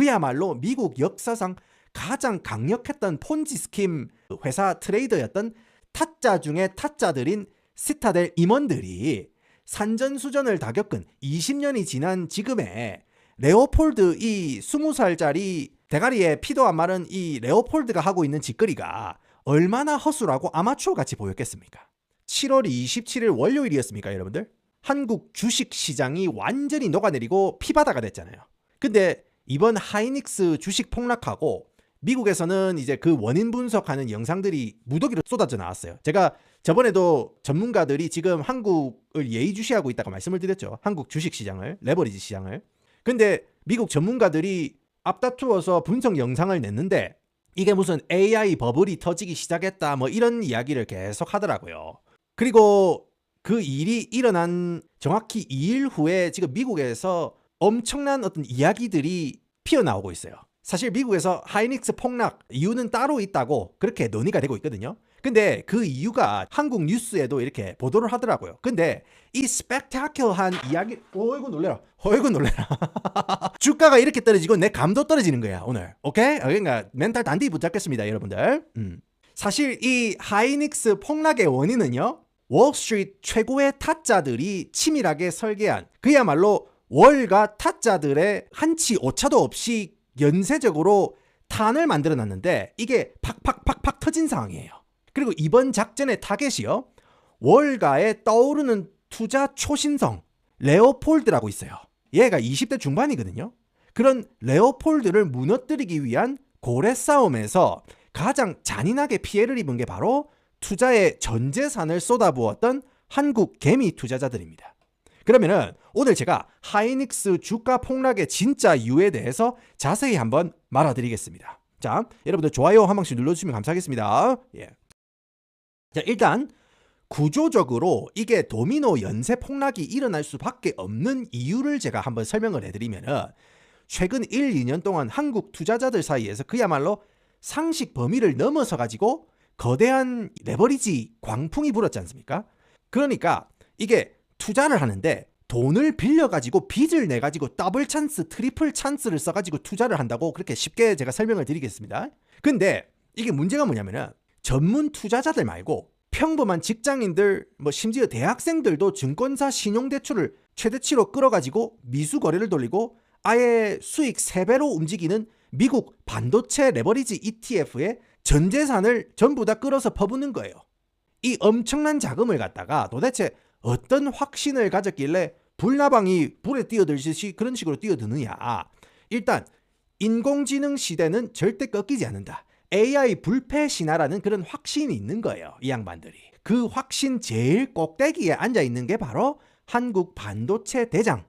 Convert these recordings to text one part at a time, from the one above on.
그야말로 미국 역사상 가장 강력했던 폰지 스킴 회사 트레이더였던 타짜 중에 타짜들인 시타델 임원들이 산전수전을 다 겪은 20년이 지난 지금에 레오폴드 이 20살짜리 대가리에 피도 안 마른 이 레오폴드가 하고 있는 짓거리가 얼마나 허술하고 아마추어같이 보였겠습니까? 7월 27일 월요일이었습니까, 여러분들? 한국 주식시장이 완전히 녹아내리고 피바다가 됐잖아요. 근데 이번 하이닉스 주식 폭락하고 미국에서는 이제 그 원인 분석하는 영상들이 무더기로 쏟아져 나왔어요. 제가 저번에도 전문가들이 지금 한국을 예의주시하고 있다고 말씀을 드렸죠. 한국 주식시장을, 레버리지 시장을. 근데 미국 전문가들이 앞다투어서 분석 영상을 냈는데 이게 무슨 AI 버블이 터지기 시작했다 뭐 이런 이야기를 계속 하더라고요. 그리고 그 일이 일어난 정확히 2일 후에 지금 미국에서 엄청난 어떤 이야기들이 피어나오고 있어요. 사실 미국에서 하이닉스 폭락 이유는 따로 있다고 그렇게 논의가 되고 있거든요. 근데 그 이유가 한국 뉴스에도 이렇게 보도를 하더라고요. 근데 이 스펙타클한 이야기, 어이구 놀래라. 주가가 이렇게 떨어지고 내 감도 떨어지는 거야 오늘. 오케이? 그러니까 멘탈 단디 붙잡겠습니다, 여러분들. 사실 이 하이닉스 폭락의 원인은요, 월스트리트 최고의 타짜들이 치밀하게 설계한 그야말로 월가 타짜들의 한치 오차도 없이 연쇄적으로 탄을 만들어놨는데 이게 팍팍팍팍 터진 상황이에요. 그리고 이번 작전의 타겟이요, 월가에 떠오르는 투자 초신성 레오폴드라고 있어요. 얘가 20대 중반이거든요. 그런 레오폴드를 무너뜨리기 위한 고래 싸움에서 가장 잔인하게 피해를 입은 게 바로 투자에 전 재산을 쏟아부었던 한국 개미 투자자들입니다. 그러면은 오늘 제가 하이닉스 주가 폭락의 진짜 이유에 대해서 자세히 한번 말아드리겠습니다. 자, 여러분들 좋아요 한 번씩 눌러주시면 감사하겠습니다. 예. 자, 일단 구조적으로 이게 도미노 연쇄 폭락이 일어날 수밖에 없는 이유를 제가 한번 설명을 해드리면은, 최근 1, 2년 동안 한국 투자자들 사이에서 그야말로 상식 범위를 넘어서 가지고 거대한 레버리지 광풍이 불었지 않습니까? 그러니까 이게 투자를 하는데 돈을 빌려가지고 빚을 내가지고 더블 찬스, 트리플 찬스를 써가지고 투자를 한다고 그렇게 쉽게 제가 설명을 드리겠습니다. 근데 이게 문제가 뭐냐면은 전문 투자자들 말고 평범한 직장인들, 뭐 심지어 대학생들도 증권사 신용대출을 최대치로 끌어가지고 미수 거래를 돌리고 아예 수익 3배로 움직이는 미국 반도체 레버리지 ETF에 전 재산을 전부 다 끌어서 퍼붓는 거예요. 이 엄청난 자금을 갖다가 도대체 어떤 확신을 가졌길래 불나방이 불에 뛰어들듯이 그런 식으로 뛰어드느냐. 일단 인공지능 시대는 절대 꺾이지 않는다. AI 불패 신화라는 그런 확신이 있는 거예요, 이 양반들이. 그 확신 제일 꼭대기에 앉아있는 게 바로 한국 반도체 대장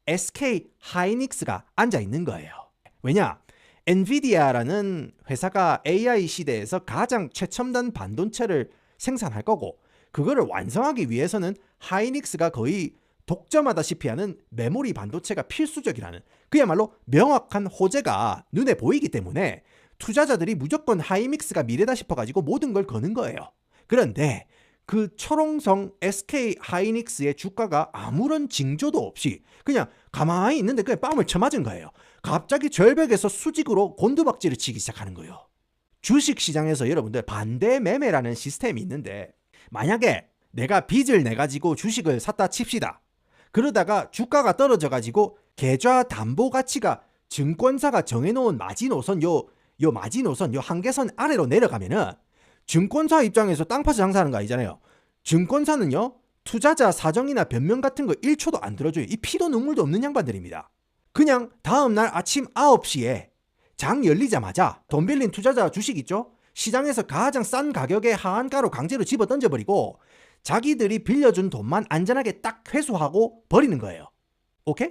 SK 하이닉스가 앉아있는 거예요. 왜냐? 엔비디아라는 회사가 AI 시대에서 가장 최첨단 반도체를 생산할 거고, 그거를 완성하기 위해서는 하이닉스가 거의 독점하다시피 하는 메모리 반도체가 필수적이라는 그야말로 명확한 호재가 눈에 보이기 때문에 투자자들이 무조건 하이닉스가 미래다 싶어가지고 모든 걸 거는 거예요. 그런데 그 초롱성 SK 하이닉스의 주가가 아무런 징조도 없이 그냥 가만히 있는데 그냥 뺨을 쳐맞은 거예요. 갑자기 절벽에서 수직으로 곤두박질을 치기 시작하는 거예요. 주식시장에서 여러분들 반대 매매라는 시스템이 있는데, 만약에 내가 빚을 내가지고 주식을 샀다 칩시다. 그러다가 주가가 떨어져가지고 계좌 담보 가치가 증권사가 정해놓은 마지노선 요 마지노선 요 한계선 아래로 내려가면은 증권사 입장에서 땅 파서 장사하는 거 아니잖아요. 증권사는요, 투자자 사정이나 변명 같은 거 1초도 안 들어줘요. 이 피도 눈물도 없는 양반들입니다. 그냥 다음날 아침 9시에 장 열리자마자 돈 빌린 투자자 주식 있죠? 시장에서 가장 싼 가격에 하한가로 강제로 집어 던져버리고 자기들이 빌려준 돈만 안전하게 딱 회수하고 버리는 거예요. 오케이?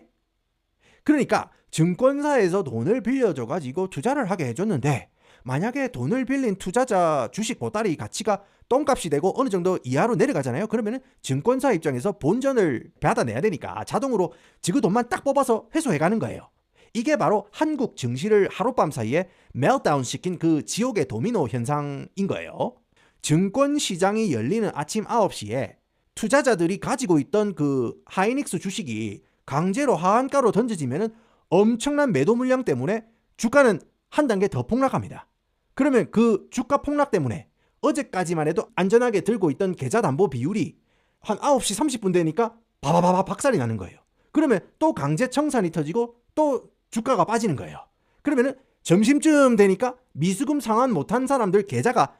그러니까 증권사에서 돈을 빌려줘가지고 투자를 하게 해줬는데, 만약에 돈을 빌린 투자자 주식 보따리 가치가 똥값이 되고 어느 정도 이하로 내려가잖아요. 그러면은 증권사 입장에서 본전을 받아내야 되니까 자동으로 지그 돈만 딱 뽑아서 회수해가는 거예요. 이게 바로 한국 증시를 하룻밤 사이에 멜트다운 시킨 그 지옥의 도미노 현상인 거예요. 증권 시장이 열리는 아침 9시에 투자자들이 가지고 있던 그 하이닉스 주식이 강제로 하한가로 던져지면은 엄청난 매도 물량 때문에 주가는 한 단계 더 폭락합니다. 그러면 그 주가 폭락 때문에 어제까지만 해도 안전하게 들고 있던 계좌 담보 비율이 한 9시 30분 되니까 바바바바 박살이 나는 거예요. 그러면 또 강제 청산이 터지고 또 주가가 빠지는 거예요. 그러면은 점심쯤 되니까 미수금 상환 못한 사람들 계좌가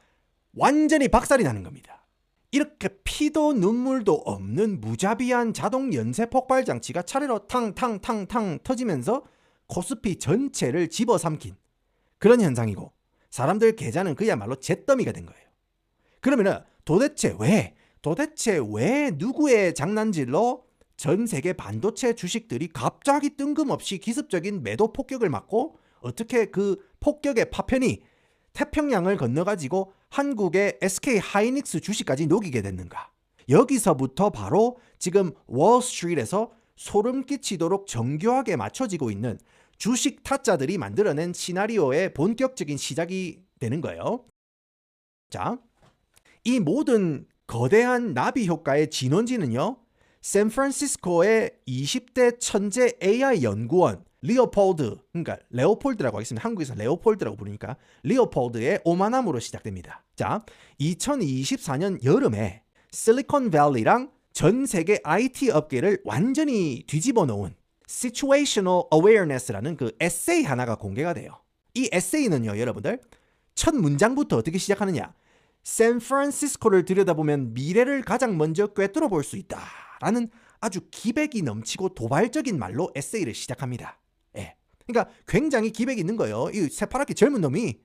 완전히 박살이 나는 겁니다. 이렇게 피도 눈물도 없는 무자비한 자동 연쇄 폭발 장치가 차례로 탕탕탕탕 터지면서 코스피 전체를 집어삼킨 그런 현상이고, 사람들 계좌는 그야말로 잿더미가 된 거예요. 그러면은 도대체 왜 누구의 장난질로 전 세계 반도체 주식들이 갑자기 뜬금없이 기습적인 매도 폭격을 맞고, 어떻게 그 폭격의 파편이 태평양을 건너가지고 한국의 SK 하이닉스 주식까지 녹이게 됐는가? 여기서부터 바로 지금 월스트리트에서 소름 끼치도록 정교하게 맞춰지고 있는 주식 타짜들이 만들어낸 시나리오의 본격적인 시작이 되는 거예요. 자, 이 모든 거대한 나비 효과의 진원지는요, 샌프란시스코의 20대 천재 AI 연구원 그러니까 레오폴드라고 하겠습니다. 한국에서 레오폴드라고 부르니까 레오폴드의 오만함으로 시작됩니다. 자, 2024년 여름에 실리콘밸리랑 전 세계 IT 업계를 완전히 뒤집어 놓은 Situational Awareness라는 그 에세이 하나가 공개가 돼요. 이 에세이는요, 여러분들, 첫 문장부터 어떻게 시작하느냐? 샌프란시스코를 들여다보면 미래를 가장 먼저 꿰뚫어 볼 수 있다라는 아주 기백이 넘치고 도발적인 말로 에세이를 시작합니다. 예. 그러니까 굉장히 기백이 있는 거예요. 이 새파랗게 젊은 놈이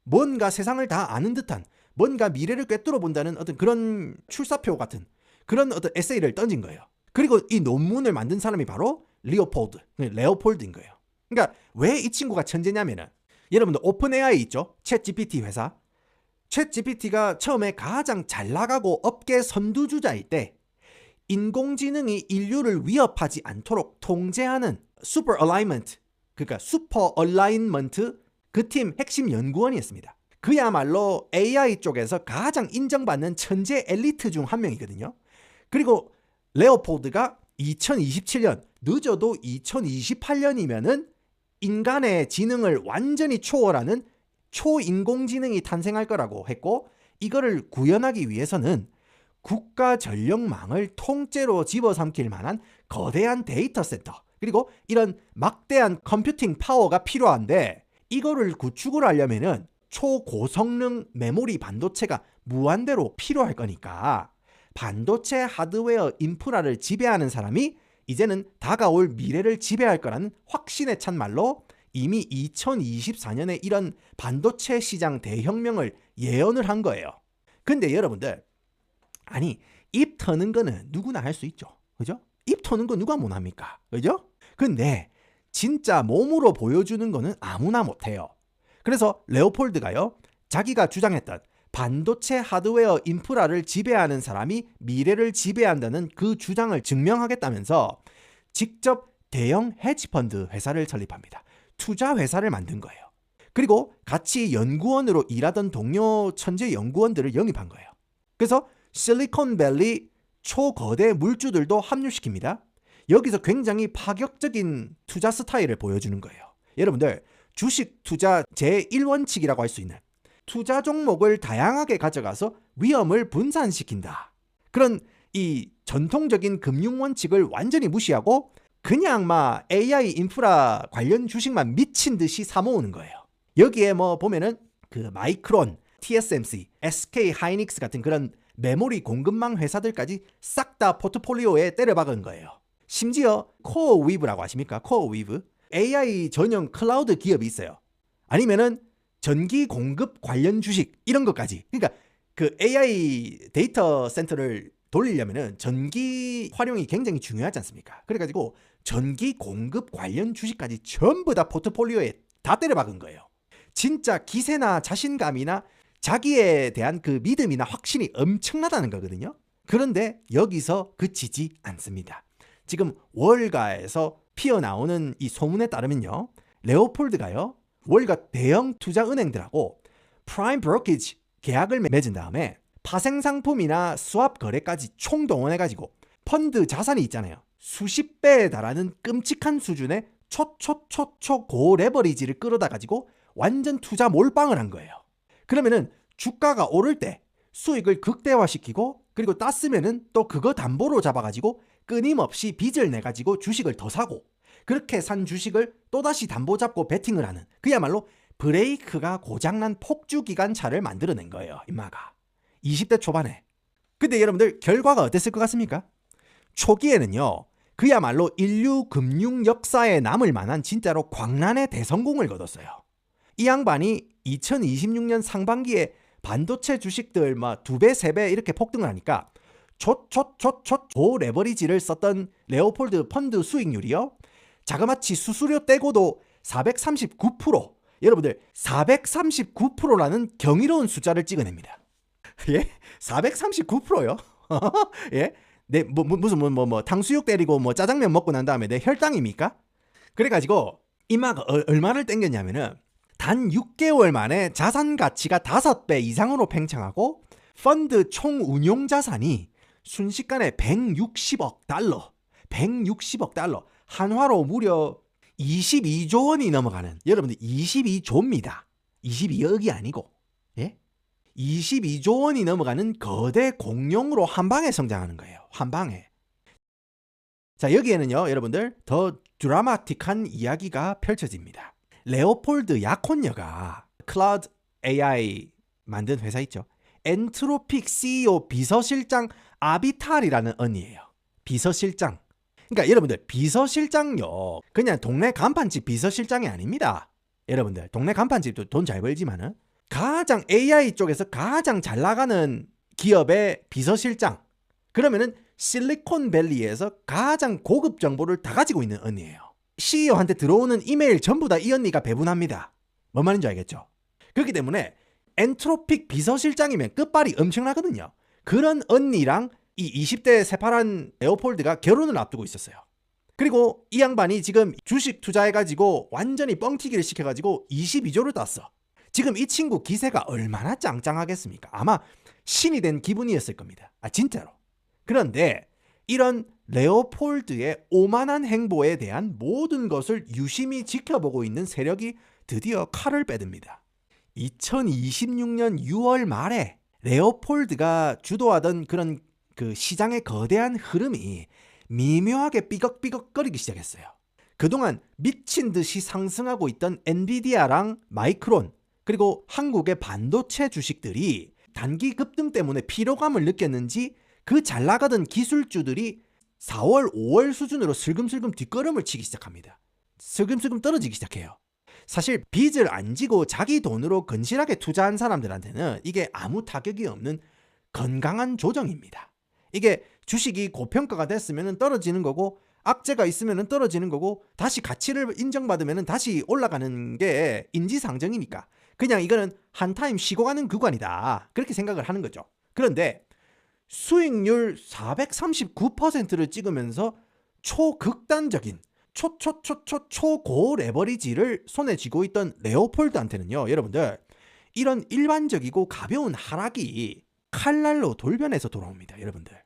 뭔가 세상을 다 아는 듯한, 뭔가 미래를 꿰뚫어 본다는 어떤 그런 출사표 같은 그런 어떤 에세이를 던진 거예요. 그리고 이 논문을 만든 사람이 바로 레오폴드인 거예요. 그러니까 왜 이 친구가 천재냐면은, 여러분들 오픈 AI 있죠? 챗 GPT 회사. 챗 GPT가 처음에 가장 잘 나가고 업계 선두주자일 때 인공지능이 인류를 위협하지 않도록 통제하는 슈퍼 얼라인먼트 그 팀 핵심 연구원이었습니다. 그야말로 AI 쪽에서 가장 인정받는 천재 엘리트 중 한 명이거든요. 그리고 레오폴드가 2027년, 늦어도 2028년이면은 인간의 지능을 완전히 초월하는 초인공지능이 탄생할 거라고 했고, 이거를 구현하기 위해서는 국가 전력망을 통째로 집어삼킬 만한 거대한 데이터 센터, 그리고 이런 막대한 컴퓨팅 파워가 필요한데, 이거를 구축을 하려면은 초고성능 메모리 반도체가 무한대로 필요할 거니까 반도체 하드웨어 인프라를 지배하는 사람이 이제는 다가올 미래를 지배할 거라는 확신에 찬 말로 이미 2024년에 이런 반도체 시장 대혁명을 예언을 한 거예요. 근데 여러분들, 아니, 입 터는 거는 누구나 할 수 있죠. 그죠? 입 터는 거 누가 못 합니까? 그죠? 근데 진짜 몸으로 보여주는 거는 아무나 못 해요. 그래서 레오폴드가요, 자기가 주장했던 반도체 하드웨어 인프라를 지배하는 사람이 미래를 지배한다는 그 주장을 증명하겠다면서 직접 대형 헤지펀드 회사를 설립합니다. 투자 회사를 만든 거예요. 그리고 같이 연구원으로 일하던 동료 천재 연구원들을 영입한 거예요. 그래서 실리콘밸리 초거대 물주들도 합류시킵니다. 여기서 굉장히 파격적인 투자 스타일을 보여주는 거예요. 여러분들, 주식 투자 제1원칙이라고 할 수 있는 투자 종목을 다양하게 가져가서 위험을 분산시킨다. 그런 이 전통적인 금융 원칙을 완전히 무시하고 그냥 막 AI 인프라 관련 주식만 미친 듯이 사모으는 거예요. 여기에 뭐 보면은 그 마이크론, TSMC, SK 하이닉스 같은 그런 메모리 공급망 회사들까지 싹 다 포트폴리오에 때려박은 거예요. 심지어 코어위브라고 아십니까? 코어위브. AI 전용 클라우드 기업이 있어요. 아니면은 전기 공급 관련 주식 이런 것까지. 그러니까 그 AI 데이터 센터를 돌리려면은 전기 활용이 굉장히 중요하지 않습니까? 그래가지고 전기 공급 관련 주식까지 전부 다 포트폴리오에 다 때려박은 거예요. 진짜 기세나 자신감이나 자기에 대한 그 믿음이나 확신이 엄청나다는 거거든요. 그런데 여기서 그치지 않습니다. 지금 월가에서 피어나오는 이 소문에 따르면요, 레오폴드가요, 월가 대형 투자은행들하고 프라임 브로키지 계약을 맺은 다음에 파생 상품이나 스왑 거래까지 총동원해가지고 펀드 자산이 있잖아요. 수십 배에 달하는 끔찍한 수준의 초 레버리지를 끌어다 가지고 완전 투자 몰빵을 한 거예요. 그러면은 주가가 오를 때 수익을 극대화시키고 그리고 땄으면은 또 그거 담보로 잡아가지고 끊임없이 빚을 내가지고 주식을 더 사고 그렇게 산 주식을 또다시 담보 잡고 베팅을 하는 그야말로 브레이크가 고장난 폭주기관차를 만들어낸 거예요. 임마가 20대 초반에. 근데 여러분들 결과가 어땠을 것 같습니까? 초기에는요 그야말로 인류 금융 역사에 남을 만한 진짜로 광란의 대성공을 거뒀어요. 이 양반이 2026년 상반기에 반도체 주식들 막 2배, 3배 이렇게 폭등을 하니까 초 레버리지를 썼던 레오폴드 펀드 수익률이요. 자그마치 수수료 떼고도 439%. 여러분들 439%라는 경이로운 숫자를 찍어냅니다. 예? 439%요? 예? 내 무슨 탕수육 때리고 짜장면 먹고 난 다음에 내 혈당입니까? 그래가지고 이마가 얼마를 땡겼냐면은 단 6개월 만에 자산 가치가 5배 이상으로 팽창하고 펀드 총 운용 자산이 순식간에 160억 달러, 한화로 무려 22조 원이 넘어가는 여러분들 22조입니다. 22억이 아니고 22조 원이 넘어가는 거대 공룡으로 한 방에 성장하는 거예요. 한 방에. 자, 여기에는요 여러분들 더 드라마틱한 이야기가 펼쳐집니다. 레오폴드 야콘녀가 클라우드 AI 만든 회사 있죠. 엔트로픽 CEO 비서실장 아비탈이라는 언니예요. 비서실장. 그러니까 여러분들 비서실장요 그냥 동네 간판집 비서실장이 아닙니다. 여러분들 동네 간판집도 돈 잘 벌지만은 가장 AI 쪽에서 가장 잘 나가는 기업의 비서실장. 그러면은 실리콘밸리에서 가장 고급 정보를 다 가지고 있는 언니예요. CEO한테 들어오는 이메일 전부 다 이 언니가 배분합니다. 뭔 말인지 알겠죠? 그렇기 때문에 엔트로픽 비서실장이면 끝발이 엄청나거든요. 그런 언니랑 이 20대 새파란 레오폴드가 결혼을 앞두고 있었어요. 그리고 이 양반이 지금 주식 투자해가지고 완전히 뻥튀기를 시켜가지고 22조를 땄어. 지금 이 친구 기세가 얼마나 짱짱하겠습니까? 아마 신이 된 기분이었을 겁니다. 진짜로. 그런데 이런 레오폴드의 오만한 행보에 대한 모든 것을 유심히 지켜보고 있는 세력이 드디어 칼을 빼듭니다. 2026년 6월 말에 레오폴드가 주도하던 그런 그 시장의 거대한 흐름이 미묘하게 삐걱삐걱거리기 시작했어요. 그동안 미친 듯이 상승하고 있던 엔비디아랑 마이크론 그리고 한국의 반도체 주식들이 단기 급등 때문에 피로감을 느꼈는지 그 잘 나가던 기술주들이 4월, 5월 수준으로 슬금슬금 뒷걸음을 치기 시작합니다. 슬금슬금 떨어지기 시작해요. 사실 빚을 안 지고 자기 돈으로 건실하게 투자한 사람들한테는 이게 아무 타격이 없는 건강한 조정입니다. 이게 주식이 고평가가 됐으면 떨어지는 거고 악재가 있으면 떨어지는 거고 다시 가치를 인정받으면 다시 올라가는 게 인지상정이니까 그냥 이거는 한 타임 쉬고 가는 구간이다. 그렇게 생각을 하는 거죠. 그런데 수익률 439%를 찍으면서 초극단적인 초고 레버리지를 손에 쥐고 있던 레오폴드한테는요. 여러분들 이런 일반적이고 가벼운 하락이 칼날로 돌변해서 돌아옵니다. 여러분들.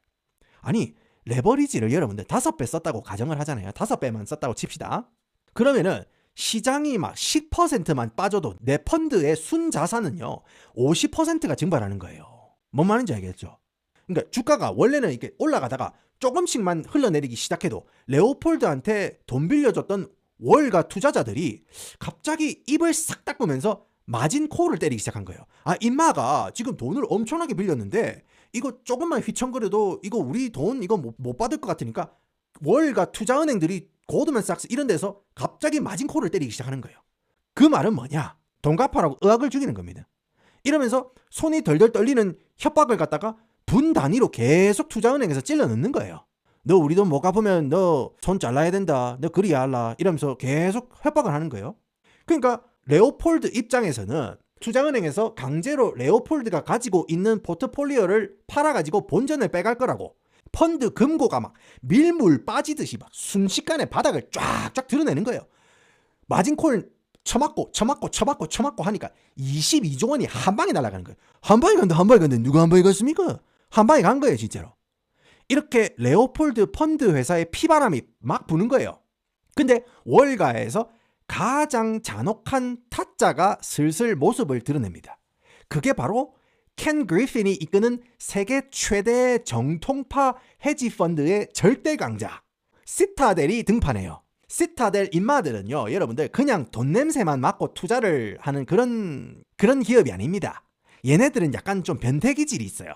아니 레버리지를 여러분들 5배 썼다고 가정을 하잖아요. 5배만 썼다고 칩시다. 그러면은 시장이 막 10%만 빠져도 내 펀드의 순자산은요 50%가 증발하는 거예요. 뭔 말인지 알겠죠? 그러니까 주가가 원래는 이렇게 올라가다가 조금씩만 흘러내리기 시작해도 레오폴드한테 돈 빌려줬던 월가 투자자들이 갑자기 입을 싹 닦으면서 마진 콜을 때리기 시작한 거예요. 임마가 지금 돈을 엄청나게 빌렸는데 이거 조금만 휘청거려도 이거 우리 돈 이거 못 받을 것 같으니까 월가 투자은행들이 고드맨삭스 이런 데서 갑자기 마진 콜을 때리기 시작하는 거예요. 그 말은 뭐냐? 돈 갚아라고 의학을 죽이는 겁니다. 이러면서 손이 덜덜 떨리는 협박을 갖다가 분 단위로 계속 투자은행에서 찔러 넣는 거예요. 너 우리 돈 못 갚으면 너 손 잘라야 된다. 너 그리야 할라. 이러면서 계속 협박을 하는 거예요. 그러니까 레오폴드 입장에서는 투자은행에서 강제로 레오폴드가 가지고 있는 포트폴리오를 팔아가지고 본전을 빼갈 거라고 펀드 금고가 막 밀물 빠지듯이 막 순식간에 바닥을 쫙쫙 드러내는 거예요. 마진콜 쳐맞고 하니까 22조 원이 한 방에 날아가는 거예요. 한 방에 간다. 누가 한 방에 갔습니까? 한 방에 간 거예요, 진짜로. 이렇게 레오폴드 펀드 회사의 피바람이 막 부는 거예요. 근데 월가에서 가장 잔혹한 타짜가 슬슬 모습을 드러냅니다. 그게 바로 켄 그리핀이 이끄는 세계 최대 정통파 헤지펀드의 절대 강자 시타델이 등판해요. 시타델 인마들은요, 여러분들 그냥 돈 냄새만 맡고 투자를 하는 그런 기업이 아닙니다. 얘네들은 약간 좀 변태 기질이 있어요.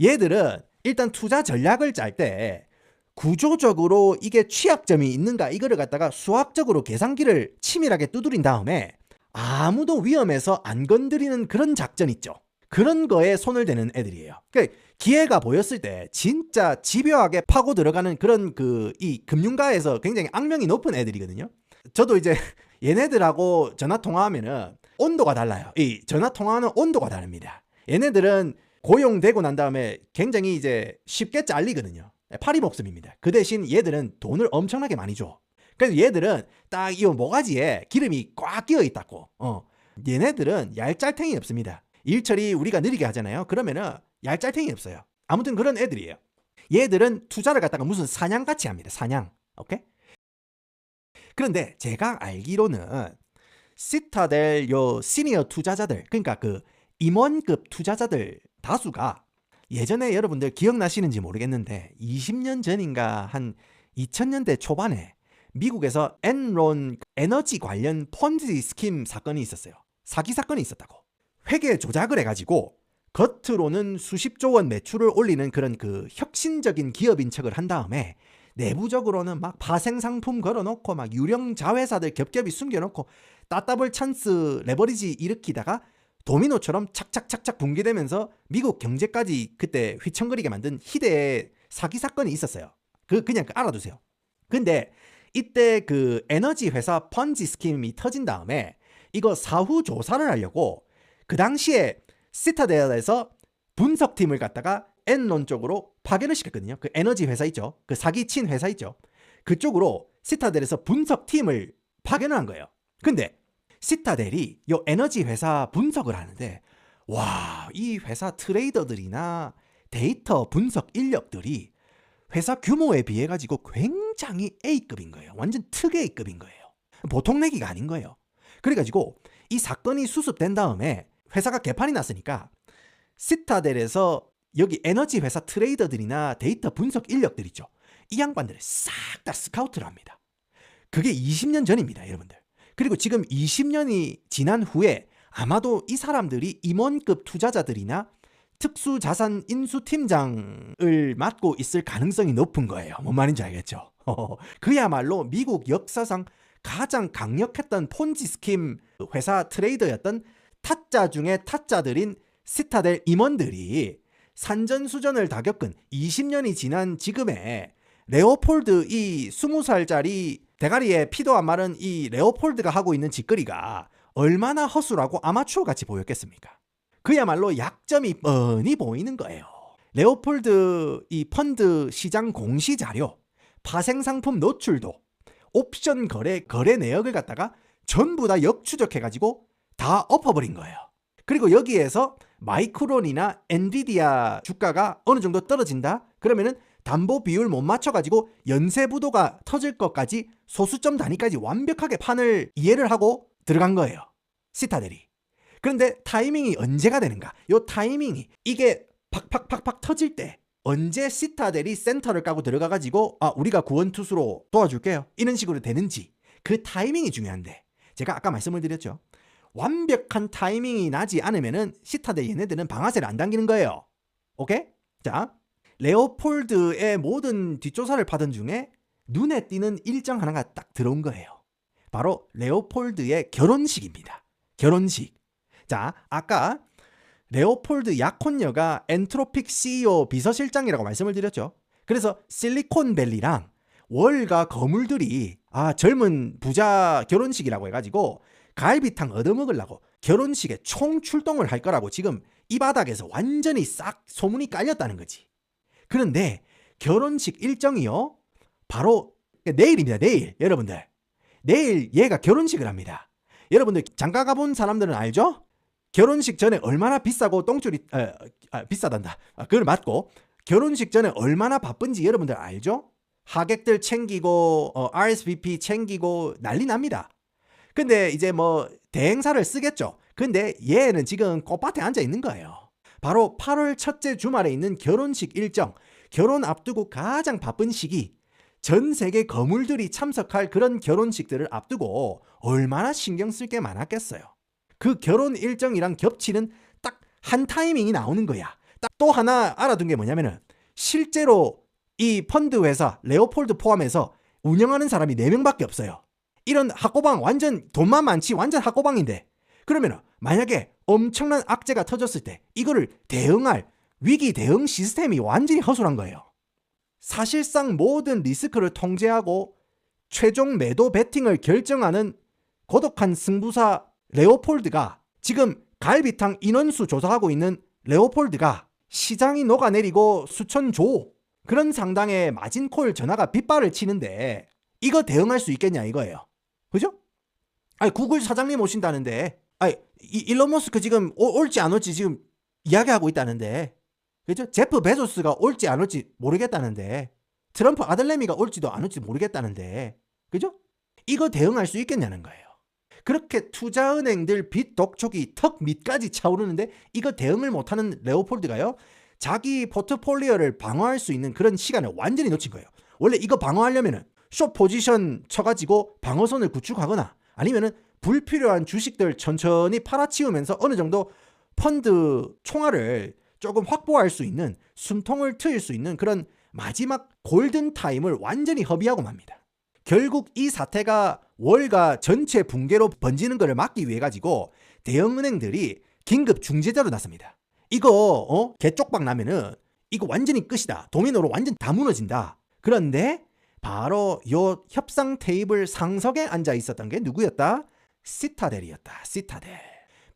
얘들은 일단 투자 전략을 짤 때 구조적으로 이게 취약점이 있는가 이거를 갖다가 수학적으로 계산기를 치밀하게 두드린 다음에 아무도 위험해서 안 건드리는 그런 작전 있죠. 그런 거에 손을 대는 애들이에요. 그러니까 기회가 보였을 때 진짜 집요하게 파고 들어가는 그런 이 금융가에서 굉장히 악명이 높은 애들이거든요. 저도 이제 얘네들하고 전화 통화하면은 온도가 달라요. 이 전화 통화하는 온도가 다릅니다. 얘네들은 고용되고 난 다음에 굉장히 이제 쉽게 잘리거든요. 파리 목숨입니다. 그 대신 얘들은 돈을 엄청나게 많이 줘. 그래서 얘들은 딱 이 모가지에 기름이 꽉 끼어 있다고. 얘네들은 얄짤탱이 없습니다. 일처리 우리가 느리게 하잖아요. 그러면은 얄짤탱이 없어요. 아무튼 그런 애들이에요. 얘들은 투자를 갖다가 무슨 사냥같이 합니다. 사냥. 오케이? 그런데 제가 알기로는 시타델 요 시니어 투자자들, 그러니까 그 임원급 투자자들 다수가 예전에 여러분들 기억나시는지 모르겠는데 20년 전인가 한 2000년대 초반에 미국에서 엔론 에너지 관련 펀지 스킴 사건이 있었어요. 사기 사건이 있었다고. 회계 조작을 해가지고 겉으로는 수십조 원 매출을 올리는 그런 그 혁신적인 기업인 척을 한 다음에 내부적으로는 막 파생 상품 걸어놓고 막 유령 자회사들 겹겹이 숨겨놓고 따따블 찬스 레버리지 일으키다가 도미노처럼 착착착착 붕괴되면서 미국 경제까지 그때 휘청거리게 만든 희대의 사기 사건이 있었어요. 그냥 알아두세요. 근데 이때 그 에너지 회사 펀지 스킴이 터진 다음에 이거 사후 조사를 하려고 그 당시에 시타델에서 분석팀을 갖다가 엔론 쪽으로 파견을 시켰거든요. 그 에너지 회사 있죠. 그 사기친 회사 있죠. 그쪽으로 시타델에서 분석팀을 파견을 한 거예요. 근데 시타델이 요 에너지 회사 분석을 하는데 와, 이 회사 트레이더들이나 데이터 분석 인력들이 회사 규모에 비해 가지고 굉장히 A급인 거예요. 완전 특 A급인 거예요. 보통 내기가 아닌 거예요. 그래가지고 이 사건이 수습된 다음에 회사가 개판이 났으니까 시타델에서 여기 에너지 회사 트레이더들이나 데이터 분석 인력들 있죠. 이 양반들을 싹 다 스카우트를 합니다. 그게 20년 전입니다, 여러분들. 그리고 지금 20년이 지난 후에 아마도 이 사람들이 임원급 투자자들이나 특수자산 인수팀장을 맡고 있을 가능성이 높은 거예요. 뭔 말인지 알겠죠? 그야말로 미국 역사상 가장 강력했던 폰지 스킴 회사 트레이더였던 타짜 중에 타짜들인 시타델 임원들이 산전수전을 다 겪은 20년이 지난 지금에 레오폴드 이 20살짜리 대가리에 피도 안 마른 이 레오폴드가 하고 있는 짓거리가 얼마나 허술하고 아마추어 같이 보였겠습니까? 그야말로 약점이 뻔히 보이는 거예요. 레오폴드 이 펀드 시장 공시 자료, 파생 상품 노출도, 옵션 거래 내역을 갖다가 전부 다 역추적해가지고 다 엎어버린 거예요. 그리고 여기에서 마이크론이나 엔비디아 주가가 어느 정도 떨어진다? 그러면은 담보 비율 못 맞춰가지고 연쇄부도가 터질 것까지 소수점 단위까지 완벽하게 판을 이해를 하고 들어간 거예요. 시타델이. 그런데 타이밍이 언제가 되는가? 요 타이밍이 이게 팍팍팍팍 터질 때 언제 시타델이 센터를 까고 들어가가지고 우리가 구원투수로 도와줄게요. 이런 식으로 되는지 그 타이밍이 중요한데 제가 아까 말씀을 드렸죠. 완벽한 타이밍이 나지 않으면은 시타델 얘네들은 방아쇠를 안 당기는 거예요. 오케이? 자, 레오폴드의 모든 뒷조사를 받은 중에 눈에 띄는 일정 하나가 딱 들어온 거예요. 바로 레오폴드의 결혼식입니다. 결혼식. 자, 아까 레오폴드 약혼녀가 엔트로픽 CEO 비서실장이라고 말씀을 드렸죠. 그래서 실리콘밸리랑 월가 거물들이 젊은 부자 결혼식이라고 해가지고 갈비탕 얻어먹으려고 결혼식에 총출동을 할 거라고 지금 이 바닥에서 완전히 싹 소문이 깔렸다는 거지. 그런데 결혼식 일정이요, 바로 내일입니다. 내일. 여러분들, 내일 얘가 결혼식을 합니다. 여러분들 장가 가본 사람들은 알죠? 결혼식 전에 얼마나 비싸고 똥줄이 비싸단다. 그걸 맞고 결혼식 전에 얼마나 바쁜지 여러분들 알죠? 하객들 챙기고 RSVP 챙기고 난리 납니다. 근데 이제 뭐 대행사를 쓰겠죠. 근데 얘는 지금 꽃밭에 앉아 있는 거예요. 바로 8월 첫째 주말에 있는 결혼식 일정, 결혼 앞두고 가장 바쁜 시기, 전 세계 거물들이 참석할 그런 결혼식들을 앞두고 얼마나 신경 쓸 게 많았겠어요. 그 결혼 일정이랑 겹치는 딱 한 타이밍이 나오는 거야. 딱 또 하나 알아둔 게 뭐냐면은 실제로 이 펀드 회사 레오폴드 포함해서 운영하는 사람이 4명밖에 없어요. 이런 학고방, 완전 돈만 많지 완전 학고방인데, 그러면 만약에 엄청난 악재가 터졌을 때 이거를 대응할 위기 대응 시스템이 완전히 허술한 거예요. 사실상 모든 리스크를 통제하고 최종 매도 베팅을 결정하는 고독한 승부사 레오폴드가, 지금 갈비탕 인원수 조사하고 있는 레오폴드가 시장이 녹아내리고 수천조 그런 상당의 마진콜 전화가 빗발을 치는데 이거 대응할 수 있겠냐 이거예요. 그죠? 아니 구글 사장님 오신다는데, 아니 일론 머스크 지금 올지 안 올지 지금 이야기하고 있다는데, 그죠? 제프 베조스가 올지 안 올지 모르겠다는데, 트럼프 아들내미가 올지도 안 올지 모르겠다는데, 그죠? 이거 대응할 수 있겠냐는 거예요. 그렇게 투자은행들 빚 독촉이 턱 밑까지 차오르는데 이거 대응을 못하는 레오폴드가요, 자기 포트폴리오를 방어할 수 있는 그런 시간을 완전히 놓친 거예요. 원래 이거 방어하려면은 숏 포지션 쳐가지고 방어선을 구축하거나 아니면은 불필요한 주식들 천천히 팔아치우면서 어느 정도 펀드 총알을 조금 확보할 수 있는, 숨통을 트일 수 있는 그런 마지막 골든타임을 완전히 허비하고 맙니다. 결국 이 사태가 월가 전체 붕괴로 번지는 것을 막기 위해 가지고 대형은행들이 긴급 중재자로 나섭니다. 이거 개쪽박 나면은 이거 완전히 끝이다. 도미노로 완전 다 무너진다. 그런데 바로 요 협상 테이블 상석에 앉아 있었던 게 누구였다? 시타델이었다. 시타델.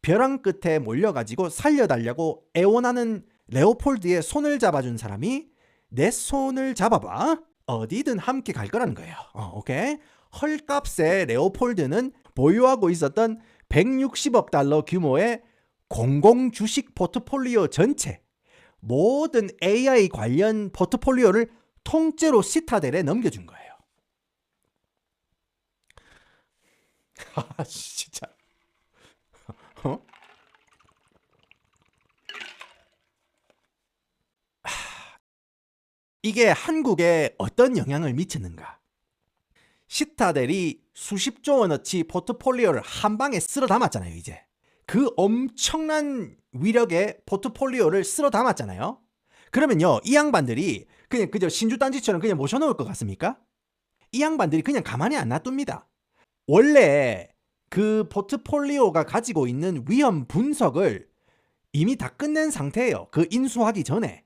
벼랑 끝에 몰려가지고 살려달라고 애원하는 레오폴드의 손을 잡아준 사람이 내 손을 잡아봐. 어디든 함께 갈 거라는 거예요. 오케이? 헐값에 레오폴드는 보유하고 있었던 160억 달러 규모의 공공 주식 포트폴리오 전체, 모든 AI 관련 포트폴리오를 통째로 시타델에 넘겨준 거예요. 진짜. 이게 한국에 어떤 영향을 미치는가? 시타델이 수십조 원어치 포트폴리오를 한 방에 쓸어 담았잖아요. 이제 그 엄청난 위력의 포트폴리오를 쓸어 담았잖아요. 그러면요, 이 양반들이 그냥 그저 신주단지처럼 그냥 모셔놓을 것 같습니까? 이 양반들이 그냥 가만히 안 놔둡니다. 원래 그 포트폴리오가 가지고 있는 위험 분석을 이미 다 끝낸 상태예요. 그 인수하기 전에.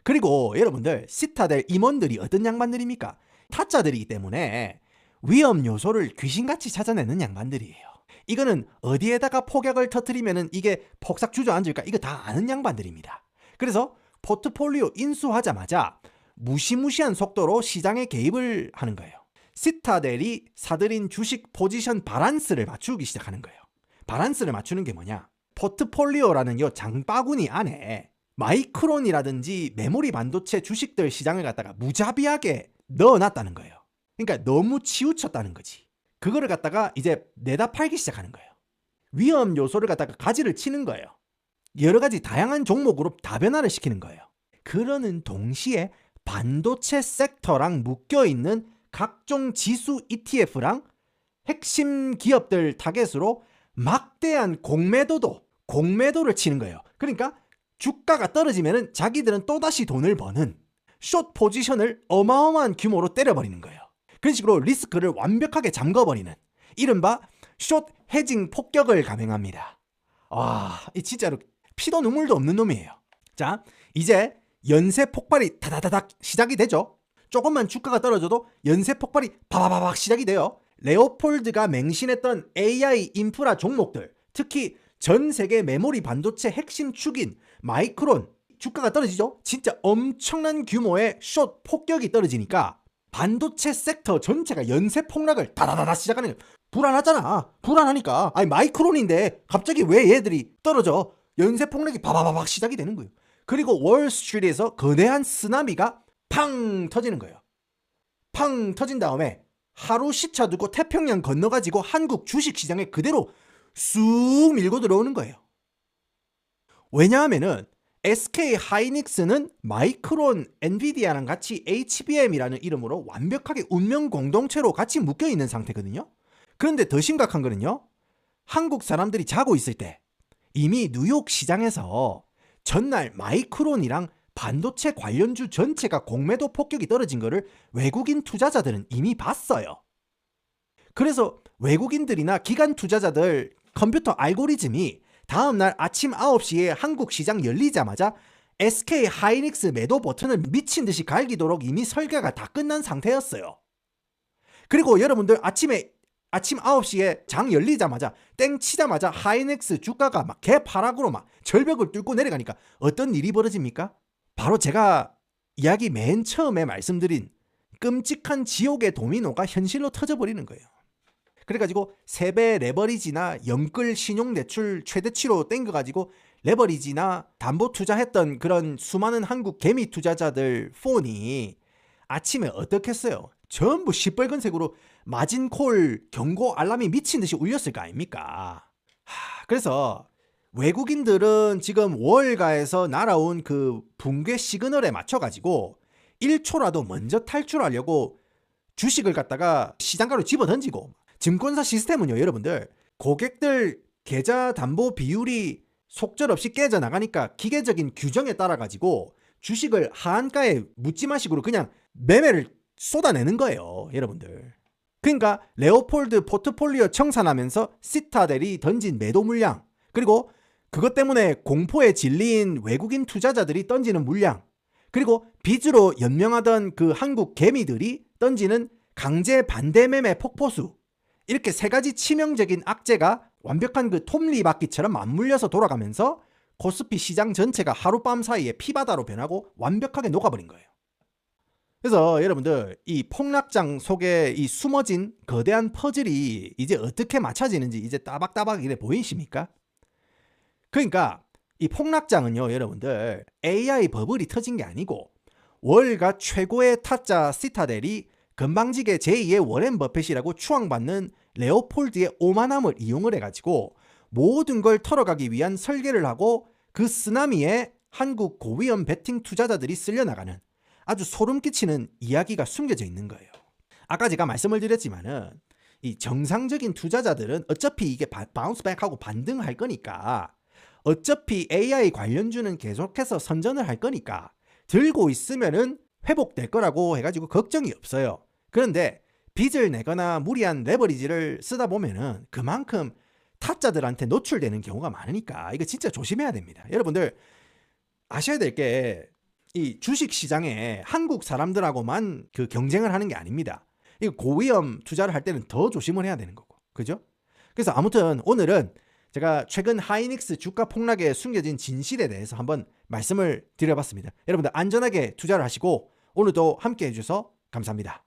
그리고 여러분들, 시타델 임원들이 어떤 양반들입니까? 타짜들이기 때문에 위험 요소를 귀신같이 찾아내는 양반들이에요. 이거는 어디에다가 폭약을 터뜨리면은 이게 폭삭 주저앉을까, 이거 다 아는 양반들입니다. 그래서 포트폴리오 인수하자마자 무시무시한 속도로 시장에 개입을 하는 거예요. 시타델이 사들인 주식 포지션 바란스를 맞추기 시작하는 거예요. 바란스를 맞추는 게 뭐냐? 포트폴리오라는 요 장바구니 안에 마이크론이라든지 메모리 반도체 주식들 시장을 갖다가 무자비하게 넣어놨다는 거예요. 그러니까 너무 치우쳤다는 거지. 그거를 갖다가 이제 내다 팔기 시작하는 거예요. 위험 요소를 갖다가 가지를 치는 거예요. 여러 가지 다양한 종목으로 다변화를 시키는 거예요. 그러는 동시에 반도체 섹터랑 묶여있는 각종 지수 ETF랑 핵심 기업들 타겟으로 막대한 공매도를 치는 거예요. 그러니까 주가가 떨어지면은 자기들은 또다시 돈을 버는 숏 포지션을 어마어마한 규모로 때려버리는 거예요. 그런 식으로 리스크를 완벽하게 잠궈버리는 이른바 숏 헤징 폭격을 감행합니다. 이 진짜로 피도 눈물도 없는 놈이에요. 자, 이제 연쇄 폭발이 다다다닥 시작이 되죠. 조금만 주가가 떨어져도 연쇄 폭발이 바바바박 시작이 돼요. 레오폴드가 맹신했던 AI 인프라 종목들, 특히 전 세계 메모리 반도체 핵심 축인 마이크론, 주가가 떨어지죠. 진짜 엄청난 규모의 숏 폭격이 떨어지니까 반도체 섹터 전체가 연쇄 폭락을 다다다다 시작하는 거예요. 불안하잖아. 불안하니까. 아니 마이크론인데 갑자기 왜 얘들이 떨어져? 연쇄 폭락이 바바바박 시작이 되는 거예요. 그리고 월스트리트에서 거대한 쓰나미가 팡 터지는 거예요. 팡 터진 다음에 하루 시차 두고 태평양 건너가지고 한국 주식시장에 그대로 쑥 밀고 들어오는 거예요. 왜냐하면은 SK 하이닉스는 마이크론, 엔비디아랑 같이 HBM이라는 이름으로 완벽하게 운명 공동체로 같이 묶여있는 상태거든요. 그런데 더 심각한 거는요, 한국 사람들이 자고 있을 때 이미 뉴욕 시장에서 전날 마이크론이랑 반도체 관련주 전체가 공매도 폭격이 떨어진 거를 외국인 투자자들은 이미 봤어요. 그래서 외국인들이나 기관 투자자들 컴퓨터 알고리즘이 다음날 아침 9시에 한국 시장 열리자마자 SK 하이닉스 매도 버튼을 미친 듯이 갈기도록 이미 설계가 다 끝난 상태였어요. 그리고 여러분들 아침 9시에 장 열리자마자 땡 치자마자 하이닉스 주가가 막 개파락으로 막 절벽을 뚫고 내려가니까 어떤 일이 벌어집니까? 바로 제가 이야기 맨 처음에 말씀드린 끔찍한 지옥의 도미노가 현실로 터져버리는 거예요. 그래가지고 세배 레버리지나 영끌 신용대출 최대치로 땡겨가지고 레버리지나 담보 투자했던 그런 수많은 한국 개미 투자자들 폰이 아침에 어떻겠어요? 전부 시뻘건색으로 마진콜 경고 알람이 미친 듯이 울렸을 거 아닙니까? 그래서 외국인들은 지금 월가에서 날아온 그 붕괴 시그널에 맞춰가지고 1초라도 먼저 탈출하려고 주식을 갖다가 시장가로 집어던지고, 증권사 시스템은요, 여러분들 고객들 계좌 담보 비율이 속절없이 깨져나가니까 기계적인 규정에 따라 가지고 주식을 하한가에 묻지마식으로 그냥 매매를 쏟아내는 거예요, 여러분들. 그러니까 레오폴드 포트폴리오 청산하면서 시타델이 던진 매도 물량, 그리고 그것 때문에 공포에 질린 외국인 투자자들이 던지는 물량, 그리고 빚으로 연명하던 그 한국 개미들이 던지는 강제 반대 매매 폭포수, 이렇게 세 가지 치명적인 악재가 완벽한 그 톱니바퀴처럼 맞물려서 돌아가면서 코스피 시장 전체가 하룻밤 사이에 피바다로 변하고 완벽하게 녹아버린 거예요. 그래서 여러분들 이 폭락장 속에 이 숨어진 거대한 퍼즐이 이제 어떻게 맞춰지는지 이제 따박따박 이래 보이십니까? 그러니까 이 폭락장은요, 여러분들 AI 버블이 터진 게 아니고 월가 최고의 타짜 시타델이 건방지게 제2의 워렌 버핏이라고 추앙받는 레오폴드의 오만함을 이용을 해가지고 모든 걸 털어가기 위한 설계를 하고 그 쓰나미에 한국 고위험 베팅 투자자들이 쓸려나가는 아주 소름 끼치는 이야기가 숨겨져 있는 거예요. 아까 제가 말씀을 드렸지만은 이 정상적인 투자자들은 어차피 이게 바운스백하고 반등할 거니까, 어차피 AI 관련주는 계속해서 선전을 할 거니까 들고 있으면은 회복될 거라고 해가지고 걱정이 없어요. 그런데 빚을 내거나 무리한 레버리지를 쓰다 보면은 그만큼 타짜들한테 노출되는 경우가 많으니까 이거 진짜 조심해야 됩니다. 여러분들 아셔야 될 게 이 주식 시장에 한국 사람들하고만 그 경쟁을 하는 게 아닙니다. 이 고위험 투자를 할 때는 더 조심을 해야 되는 거고, 그죠? 그래서 아무튼 오늘은 제가 최근 하이닉스 주가 폭락에 숨겨진 진실에 대해서 한번 말씀을 드려봤습니다. 여러분들 안전하게 투자를 하시고 오늘도 함께 해주셔서 감사합니다.